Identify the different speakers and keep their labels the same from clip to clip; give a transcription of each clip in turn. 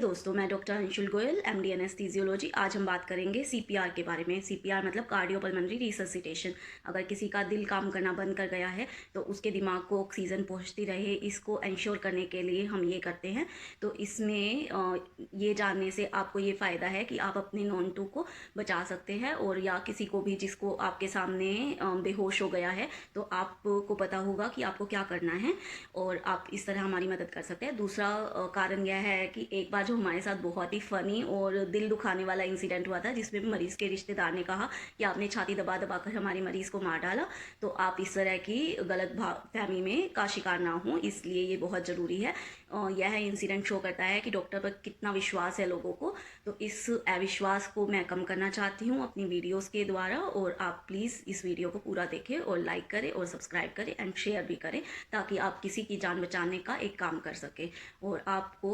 Speaker 1: दोस्तों, मैं doctor Anshul Goyal, MD anaesthesiology. आज हम बात करेंगे सीपीआर के बारे में। सीपीआर मतलब कार्डियोपल्मोनरी रिससिटेशन। अगर किसी का दिल काम करना बंद कर गया है तो उसके दिमाग को ऑक्सीजन पहुंचती रहे, इसको इंश्योर करने के लिए हम ये करते हैं। तो इसमें ये जानने से आपको ये फ़ायदा है कि आप अपने नॉन टू को बचा सकते हैं, और या किसी को भी जिसको आपके सामने बेहोश हो गया है तो आपको पता होगा कि आपको क्या करना है, और आप इस तरह हमारी मदद कर सकते हैं। दूसरा कारण यह है कि एक बार जो हमारे साथ बहुत ही फ़नी और दिल दुखाने वाला इंसिडेंट हुआ था, जिसमें मरीज़ के रिश्तेदार ने कहा कि आपने छाती दबा दबा कर हमारे मरीज़ को मार डाला। तो आप इस तरह की गलत फहमी में का शिकार ना हो, इसलिए ये बहुत ज़रूरी है। यह इंसिडेंट शो करता है कि डॉक्टर पर कितना विश्वास है लोगों को। तो इस अविश्वास को मैं कम करना चाहती हूँ अपनी वीडियोज़ के द्वारा, और आप प्लीज़ इस वीडियो को पूरा देखें और लाइक करें और सब्सक्राइब करें एंड शेयर भी करें, ताकि आप किसी की जान बचाने का एक काम कर सकें, और आपको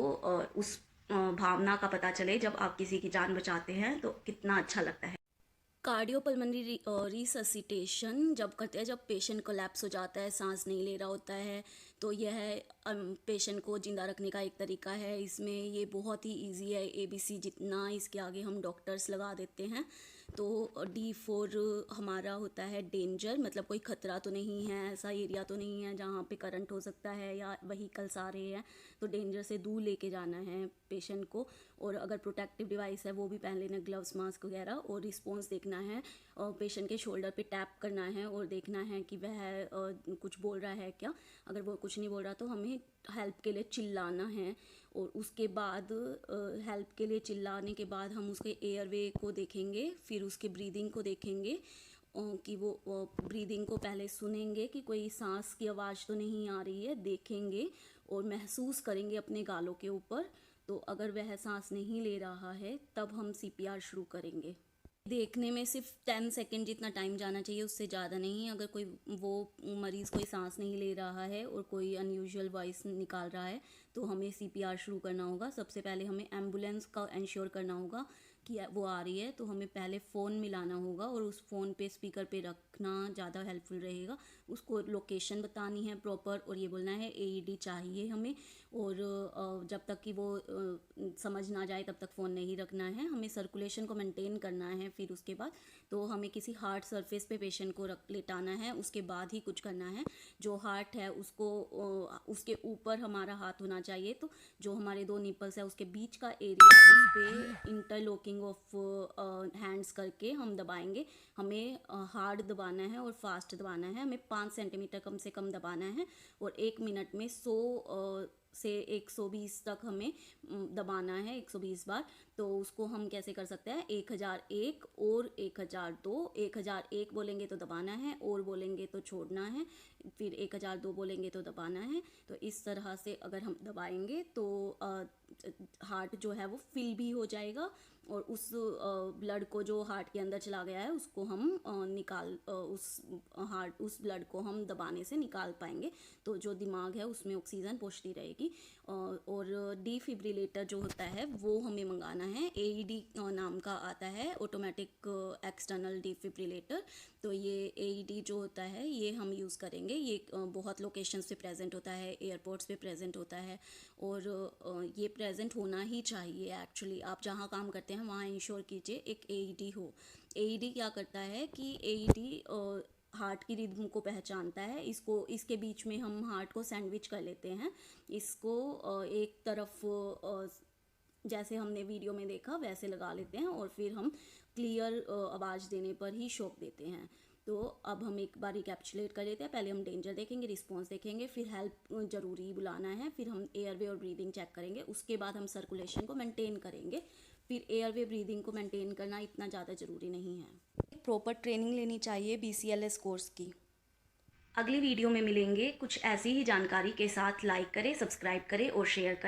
Speaker 1: उस भावना का पता चले जब आप किसी की जान बचाते हैं तो कितना अच्छा लगता है। कार्डियोपल्मोनरी रिससिटेशन जब करते हैं, जब पेशेंट कोलैप्स हो जाता है, सांस नहीं ले रहा होता है, तो यह पेशेंट को ज़िंदा रखने का एक तरीका है। इसमें ये बहुत ही इजी है, ABC जितना, इसके आगे हम डॉक्टर्स लगा देते हैं। तो D4 हमारा होता है डेंजर, मतलब कोई ख़तरा तो नहीं है, ऐसा एरिया तो नहीं है जहाँ पे करंट हो सकता है या व्हीकल्स आ रहे हैं, तो डेंजर से दूर लेके जाना है पेशेंट को। और अगर प्रोटेक्टिव डिवाइस है वो भी पहन लेना, ग्लव्स, मास्क वगैरह। और रिस्पॉन्स देखना है, और पेशेंट के शोल्डर पे टैप करना है और देखना है कि वह कुछ बोल रहा है क्या। अगर वो कुछ नहीं बोल रहा तो हमें हेल्प के लिए चिल्लाना है, और उसके बाद हेल्प के लिए चिल्लाने के बाद हम उसके एयरवे को देखेंगे, फिर उसके ब्रीदिंग को देखेंगे कि वो ब्रीदिंग को पहले सुनेंगे कि कोई सांस की आवाज़ तो नहीं आ रही है, देखेंगे और महसूस करेंगे अपने गालों के ऊपर। तो अगर वह सांस नहीं ले रहा है तब हम CPR शुरू करेंगे। देखने में सिर्फ 10 सेकेंड जितना टाइम जाना चाहिए, उससे ज़्यादा नहीं। अगर कोई वो मरीज़ कोई सांस नहीं ले रहा है और कोई अनयूजुअल वॉइस निकाल रहा है तो हमें CPR शुरू करना होगा। सबसे पहले हमें एम्बुलेंस का इंश्योर करना होगा कि वो आ रही है, तो हमें पहले फ़ोन मिलाना होगा और उस फ़ोन पे स्पीकर पे रखना ज़्यादा हेल्पफुल रहेगा। उसको लोकेशन बतानी है प्रॉपर, और ये बोलना है AED चाहिए हमें। और जब तक कि वो समझ ना जाए तब तक फ़ोन नहीं रखना है, हमें सर्कुलेशन को मेंटेन करना है। फिर उसके बाद तो हमें किसी हार्ड सरफेस पे पेशेंट को रख लेटाना है, उसके बाद ही कुछ करना है। जो हार्ट है उसको उसके ऊपर हमारा हाथ होना चाहिए, तो जो हमारे दो निपल्स है उसके बीच का एरिया, उस पर इंटरलॉकिंग ऑफ हैंड्स करके हम दबाएंगे। हमें हार्ड दबाना है और फास्ट दबाना है, हमें 5 सेंटीमीटर कम से कम दबाना है, और 1 मिनट में 100 से 120 तक हमें दबाना है, 120 बार। तो उसको हम कैसे कर सकते हैं, 1001 और 1002। 1001 बोलेंगे तो दबाना है, और बोलेंगे तो छोड़ना है, फिर 1002 बोलेंगे तो दबाना है। तो इस तरह से अगर हम दबाएंगे तो हार्ट जो है वो फिल भी हो जाएगा, और उस ब्लड को जो हार्ट के अंदर चला गया है उसको हम उस ब्लड को हम दबाने से निकाल पाएंगे। तो जो दिमाग है उसमें ऑक्सीजन पहुंचती रहेगी। और डिफिब्रिलेटर जो होता है वो हमें मंगाना है। AED नाम का आता है, ऑटोमेटिक एक्सटर्नल डिफिब्रिलेटर। तो ये AED जो होता है ये हम यूज़ करेंगे। ये बहुत लोकेशंस पे प्रेजेंट होता है, एयरपोर्ट्स पे प्रेजेंट होता है, और ये प्रेजेंट होना ही चाहिए। एक्चुअली आप जहाँ काम करते हैं वहाँ इंश्योर कीजिए एक AED हो। AED क्या करता है कि AED हार्ट की रिदम को पहचानता है। इसके बीच में हम हार्ट को सैंडविच कर लेते हैं। इसको एक तरफ जैसे हमने वीडियो में देखा वैसे लगा लेते हैं, और फिर हम क्लियर आवाज़ देने पर ही शॉक देते हैं। तो अब हम एक बार रिकैप्चुलेट कर लेते हैं। पहले हम डेंजर देखेंगे, रिस्पॉन्स देखेंगे, फिर हेल्प ज़रूरी बुलाना है, फिर हम एयरवे और ब्रीदिंग चेक करेंगे, उसके बाद हम सर्कुलेशन को मेंटेन करेंगे। फिर एयरवे ब्रीदिंग को मेंटेन करना इतना ज़्यादा ज़रूरी नहीं है। प्रॉपर ट्रेनिंग लेनी चाहिए BCLS कोर्स की। अगली वीडियो में मिलेंगे कुछ ऐसी ही जानकारी के साथ। लाइक करें, सब्सक्राइब करें और शेयर करें।